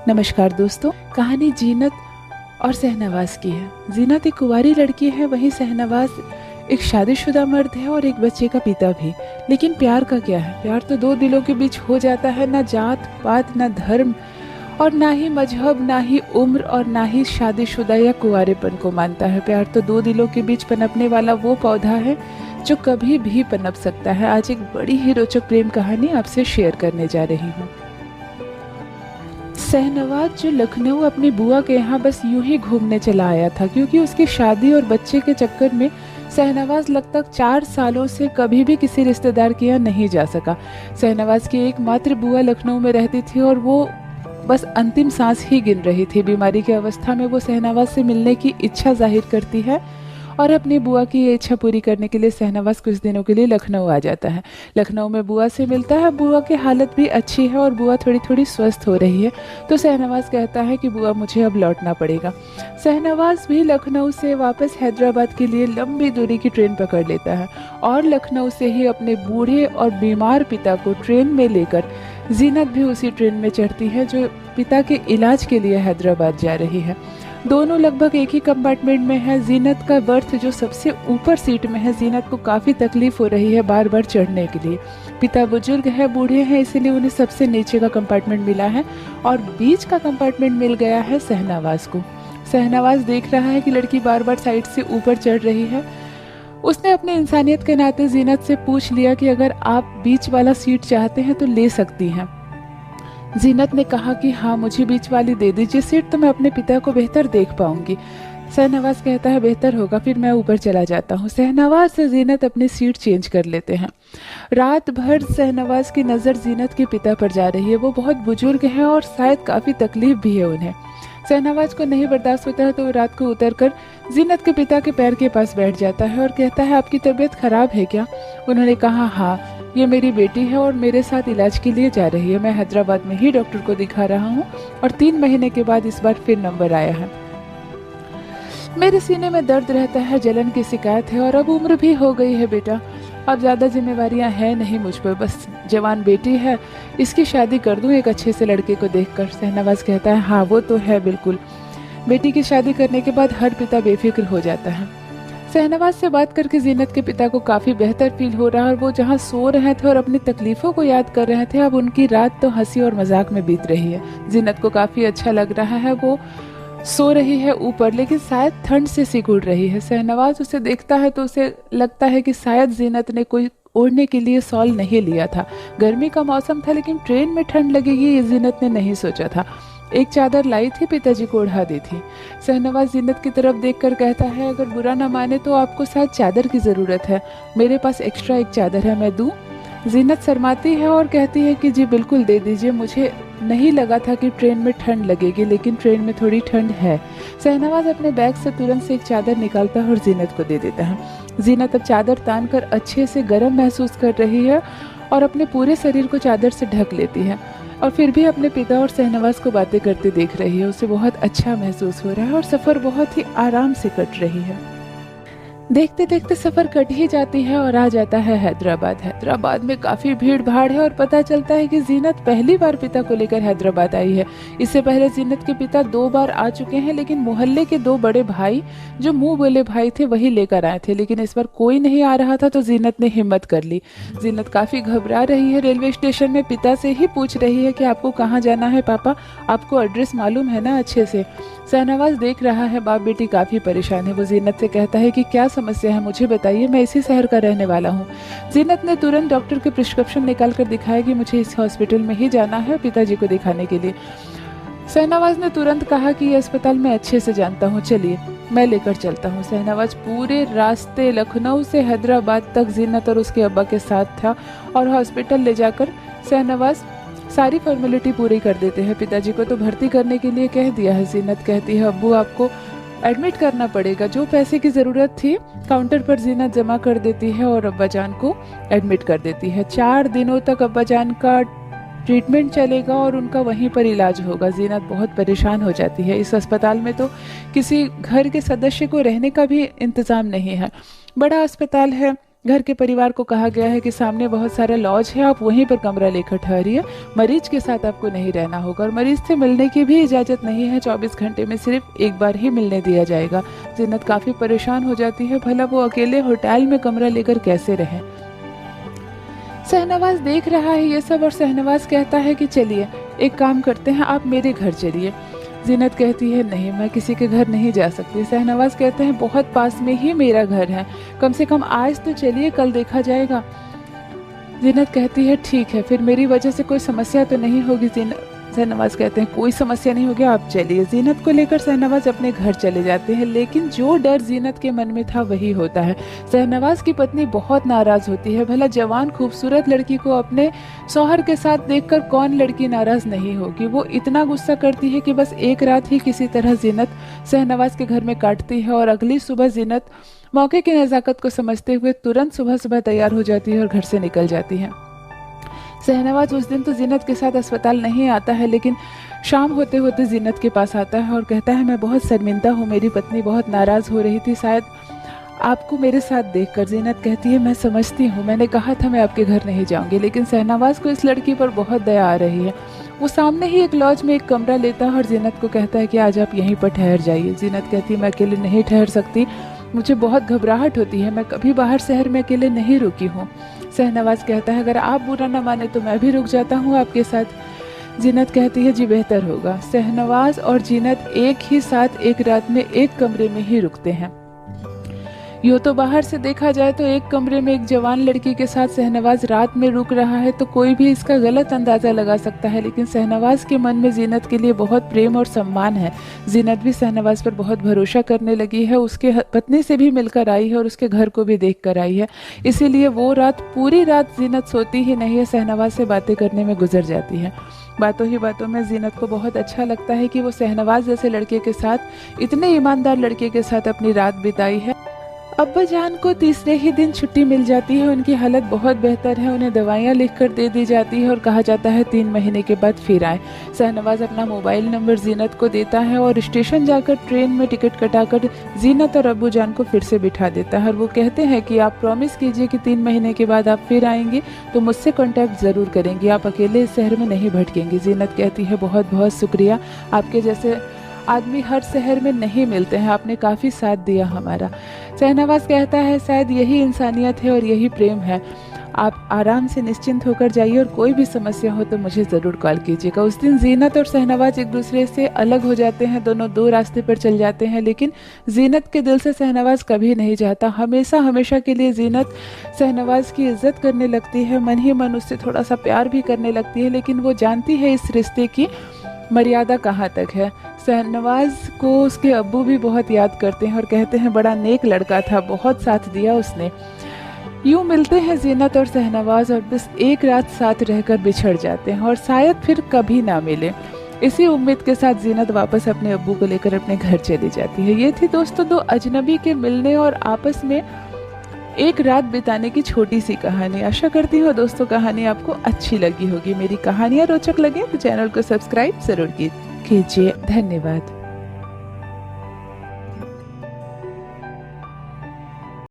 नमस्कार दोस्तों, कहानी जीनत और शहनवाज की है। जीनत एक कुंवारी लड़की है, वहीं शहनवाज एक शादीशुदा मर्द है और एक बच्चे का पिता भी। लेकिन प्यार का क्या है? प्यार तो दो दिलों के बीच हो जाता है, ना जात पात, ना धर्म और ना ही मजहब, ना ही उम्र और ना ही शादीशुदा या कुंवारेपन को मानता है। प्यार तो दो दिलों के बीच पनपने वाला वो पौधा है जो कभी भी पनप सकता है। आज एक बड़ी ही रोचक प्रेम कहानी आपसे शेयर करने जा रही हूँ। शहनवाज जो लखनऊ अपनी बुआ के यहाँ बस यूं ही घूमने चला आया था, क्योंकि उसकी शादी और बच्चे के चक्कर में शहनवाज लगभग 4 सालों से कभी भी किसी रिश्तेदार के यहाँ नहीं जा सका। शहनवाज की एकमात्र बुआ लखनऊ में रहती थी और वो बस अंतिम सांस ही गिन रही थी। बीमारी की अवस्था में वो शहनवाज से मिलने की इच्छा जाहिर करती है और अपनी बुआ की ये इच्छा पूरी करने के लिए शहनवाज कुछ दिनों के लिए लखनऊ आ जाता है। लखनऊ में बुआ से मिलता है। बुआ की हालत भी अच्छी है और बुआ थोड़ी थोड़ी स्वस्थ हो रही है, तो शहनवाज कहता है कि बुआ मुझे अब लौटना पड़ेगा। शहनवाज भी लखनऊ से वापस हैदराबाद के लिए लंबी दूरी की ट्रेन पकड़ लेता है और लखनऊ से ही अपने बूढ़े और बीमार पिता को ट्रेन में लेकर जीनत भी उसी ट्रेन में चढ़ती है जो पिता के इलाज के लिए हैदराबाद जा रही है। दोनों लगभग एक ही कंपार्टमेंट में है। जीनत का बर्थ जो सबसे ऊपर सीट में है। जीनत को काफ़ी तकलीफ हो रही है बार बार चढ़ने के लिए। पिता बुजुर्ग है, बूढ़े हैं, इसीलिए उन्हें सबसे नीचे का कंपार्टमेंट मिला है और बीच का कंपार्टमेंट मिल गया है शहनवाज को। शहनवाज देख रहा है कि लड़की बार बार साइड से ऊपर चढ़ रही है। उसने अपने इंसानियत के नाते जीनत से पूछ लिया कि अगर आप बीच वाला सीट चाहते हैं तो ले सकती हैं। जीनत ने कहा कि हाँ, मुझे बीच वाली दे दीजिए सीट, तो मैं अपने पिता को बेहतर देख पाऊंगी। शहनवाज कहता है बेहतर होगा, फिर मैं ऊपर चला जाता हूँ। शहनवाज से जीनत अपनी सीट चेंज कर लेते हैं। रात भर शहनवाज की नज़र जीनत के पिता पर जा रही है। वो बहुत बुजुर्ग हैं और शायद काफ़ी तकलीफ भी है उन्हें। शहनवाज को नहीं बर्दाश्त होता है तो वो रात को उतरकर जीनत के पिता के पैर के पास बैठ जाता है और कहता है आपकी तबीयत खराब है क्या? उन्होंने कहा हाँ, ये मेरी बेटी है और मेरे साथ इलाज के लिए जा रही है। मैं हैदराबाद में ही डॉक्टर को दिखा रहा हूँ और 3 महीने के बाद इस बार फिर नंबर आया है। मेरे सीने में दर्द रहता है, जलन की शिकायत है और अब उम्र भी हो गई है बेटा। अब ज़्यादा जिम्मेवारियां हैं नहीं मुझ पर, बस जवान बेटी है, इसकी शादी कर दूं एक अच्छे से लड़के को देखकर। शहनवाज कहता है हाँ वो तो है बिल्कुल। बेटी की शादी करने के बाद हर पिता बेफिक्र हो जाता है। शहनवाज से बात करके जीनत के पिता को काफ़ी बेहतर फील हो रहा है और वो जहाँ सो रहे थे और अपनी तकलीफ़ों को याद कर रहे थे, अब उनकी रात तो हंसी और मजाक में बीत रही है। जीनत को काफ़ी अच्छा लग रहा है। वो सो रही है ऊपर, लेकिन शायद ठंड से सिकुड़ रही है। शहनवाज उसे देखता है तो उसे लगता है कि शायद जीनत ने कोई ओढ़ने के लिए शॉल नहीं लिया था। गर्मी का मौसम था लेकिन ट्रेन में ठंड लगेगी ये जीनत ने नहीं सोचा था। एक चादर लाई थी, पिताजी को ओढ़ा दी थी। शहनवाज जीनत की तरफ देखकर कहता है अगर बुरा ना माने तो आपको शायद चादर की ज़रूरत है, मेरे पास एक्स्ट्रा एक चादर है, मैं दूँ? जीनत शर्माती है और कहती है कि जी बिल्कुल दे दीजिए, मुझे नहीं लगा था कि ट्रेन में ठंड लगेगी, लेकिन ट्रेन में थोड़ी ठंड है। शहनवाज अपने बैग से तुरंत से एक चादर निकालता है और जीनत को दे देता है। जीनत अब चादर तान कर अच्छे से गर्म महसूस कर रही है और अपने पूरे शरीर को चादर से ढक लेती है और फिर भी अपने पिता और शहनवाज को बातें करते देख रही है। उसे बहुत अच्छा महसूस हो रहा है और सफ़र बहुत ही आराम से कट रही है। देखते देखते सफ़र कट ही जाती है और आ जाता है हैदराबाद। हैदराबाद में काफ़ी भीड़ भाड़ है और पता चलता है कि जीनत पहली बार पिता को लेकर हैदराबाद आई है। इससे पहले जीनत के पिता 2 बार आ चुके हैं, लेकिन मोहल्ले के 2 बड़े भाई जो मुंह बोले भाई थे वही लेकर आए थे, लेकिन इस बार कोई नहीं आ रहा था तो जीनत ने हिम्मत कर ली। जीनत काफ़ी घबरा रही है। रेलवे स्टेशन में पिता से ही पूछ रही है कि आपको कहाँ जाना है पापा, आपको एड्रेस मालूम है ना अच्छे से? शहनवाज देख रहा है बाप बेटी काफ़ी परेशान है। वो जीनत से कहता है कि क्या समस्या है, मुझे बताइए, मैं इसी शहर का रहने वाला हूँ। जीनत ने तुरंत डॉक्टर के प्रिस्क्रिप्शन निकाल कर दिखाया कि मुझे इस हॉस्पिटल में ही जाना है पिताजी को दिखाने के लिए। शहनवाज ने तुरंत कहा कि ये अस्पताल मैं अच्छे से जानता हूँ, चलिए मैं लेकर चलता हूँ। शहनवाज पूरे रास्ते लखनऊ से हैदराबाद तक जीनत और उसके अब्बा के साथ था और हॉस्पिटल ले जाकर शहनवाज सारी फॉर्मेलिटी पूरी कर देते हैं। पिताजी को तो भर्ती करने के लिए कह दिया है। जीनत कहती है अब्बू आपको एडमिट करना पड़ेगा। जो पैसे की ज़रूरत थी काउंटर पर जीनत जमा कर देती है और अब्बा जान को एडमिट कर देती है। 4 दिनों तक अब्बा जान का ट्रीटमेंट चलेगा और उनका वहीं पर इलाज होगा। जीनत बहुत परेशान हो जाती है। इस अस्पताल में तो किसी घर के सदस्य को रहने का भी इंतज़ाम नहीं है। बड़ा अस्पताल है, घर के परिवार को कहा गया है कि सामने बहुत सारा लॉज है, आप वहीं पर कमरा लेकर ठहरिए, मरीज के साथ आपको नहीं रहना होगा और मरीज से मिलने की भी इजाज़त नहीं है, 24 घंटे में सिर्फ एक बार ही मिलने दिया जाएगा। जीनत काफ़ी परेशान हो जाती है, भला वो अकेले होटल में कमरा लेकर कैसे रहें। शहनवाज देख रहा है ये सब और शहनवाज कहता है कि चलिए एक काम करते हैं, आप मेरे घर चलिए। जीनत कहती है नहीं, मैं किसी के घर नहीं जा सकती। शहनवाज कहते हैं बहुत पास में ही मेरा घर है, कम से कम आज तो चलिए, कल देखा जाएगा। जीनत कहती है ठीक है, फिर मेरी वजह से कोई समस्या तो नहीं होगी। शहनवाज कहते हैं कोई समस्या नहीं होगी, आप चलिए। जीनत को लेकर शहनवाज अपने घर चले जाते हैं, लेकिन जो डर जीनत के मन में था वही होता है। शहनवाज की पत्नी बहुत नाराज होती है, भला जवान खूबसूरत लड़की को अपने शौहर के साथ देखकर कौन लड़की नाराज नहीं होगी। वो इतना गुस्सा करती है कि बस एक रात ही किसी तरह जीनत शहनवाज के घर में काटती है और अगली सुबह जीनत मौके की नज़ाकत को समझते हुए तुरंत सुबह सुबह तैयार हो जाती है और घर से निकल जाती है। शहनवाज उस दिन तो जीनत के साथ अस्पताल नहीं आता है, लेकिन शाम होते होते जीनत के पास आता है और कहता है मैं बहुत शर्मिंदा हूँ, मेरी पत्नी बहुत नाराज़ हो रही थी शायद आपको मेरे साथ देखकर। जीनत कहती है मैं समझती हूँ, मैंने कहा था मैं आपके घर नहीं जाऊँगी, लेकिन शहनवाज को इस लड़की पर बहुत दया आ रही है। वो सामने ही एक लॉज में एक कमरा लेता है और जीनत को कहता है कि आज आप यहीं पर ठहर जाइए। जीनत कहती है मैं अकेले नहीं ठहर सकती, मुझे बहुत घबराहट होती है, मैं कभी बाहर शहर में अकेले नहीं रुकी हूँ। शहनवाज कहता है अगर आप बुरा न माने तो मैं भी रुक जाता हूँ आपके साथ। जीनत कहती है जी बेहतर होगा। शहनवाज और जीनत एक ही साथ एक रात में एक कमरे में ही रुकते हैं। यूँ तो बाहर से देखा जाए तो एक कमरे में एक जवान लड़की के साथ शहनवाज रात में रुक रहा है तो कोई भी इसका गलत अंदाज़ा लगा सकता है, लेकिन शहनवाज के मन में जीनत के लिए बहुत प्रेम और सम्मान है। जीनत भी शहनवाज पर बहुत भरोसा करने लगी है, उसके पत्नी से भी मिलकर आई है और उसके घर को भी देख कर आई है, इसीलिए वो रात पूरी रात जीनत सोती ही नहीं है, शहनवाज से बातें करने में गुजर जाती है। बातों ही बातों में जीनत को बहुत अच्छा लगता है कि वो शहनवाज जैसे लड़के के साथ, इतने ईमानदार लड़के के साथ अपनी रात बिताई है। अब्बाजान को तीसरे ही दिन छुट्टी मिल जाती है, उनकी हालत बहुत बेहतर है, उन्हें दवाइयाँ लिखकर दे दी जाती है और कहा जाता है 3 महीने के बाद फिर आए। शहनवाज अपना मोबाइल नंबर जीनत को देता है और स्टेशन जाकर ट्रेन में टिकट कटाकर जीनत और अब्बूजान को फिर से बिठा देता है और वो कहते हैं कि आप प्रॉमिस कीजिए कि 3 महीने के बाद आप फिर आएंगे तो मुझसे कॉन्टैक्ट ज़रूर करेंगी, आप अकेले इस शहर में नहीं भटकेंगी। जीनत कहती है बहुत बहुत शुक्रिया, आपके जैसे आदमी हर शहर में नहीं मिलते हैं, आपने काफ़ी साथ दिया हमारा। शहनवाज कहता है शायद यही इंसानियत है और यही प्रेम है, आप आराम से निश्चिंत होकर जाइए और कोई भी समस्या हो तो मुझे ज़रूर कॉल कीजिएगा। उस दिन जीनत और शहनवाज एक दूसरे से अलग हो जाते हैं, दोनों दो रास्ते पर चल जाते हैं, लेकिन जीनत के दिल से शहनवाज कभी नहीं जाता। हमेशा हमेशा के लिए जीनत शहनवाज की इज्जत करने लगती है, मन ही मन उससे थोड़ा सा प्यार भी करने लगती है, लेकिन वो जानती है इस रिश्ते की मर्यादा कहाँ तक है। शहनवाज को उसके अब्बू भी बहुत याद करते हैं और कहते हैं बड़ा नेक लड़का था, बहुत साथ दिया उसने। यूँ मिलते हैं जीनत और शहनवाज और बस एक रात साथ रहकर बिछड़ जाते हैं और शायद फिर कभी ना मिले। इसी उम्मीद के साथ जीनत वापस अपने अब्बू को लेकर अपने घर चली जाती है। ये थी दोस्तों दो अजनबी के मिलने और आपस में एक रात बिताने की छोटी सी कहानी। आशा करती हूँ दोस्तों कहानी आपको अच्छी लगी होगी। मेरी कहानियाँ रोचक लगे तो चैनल को सब्सक्राइब जरूर कीजिए। धन्यवाद।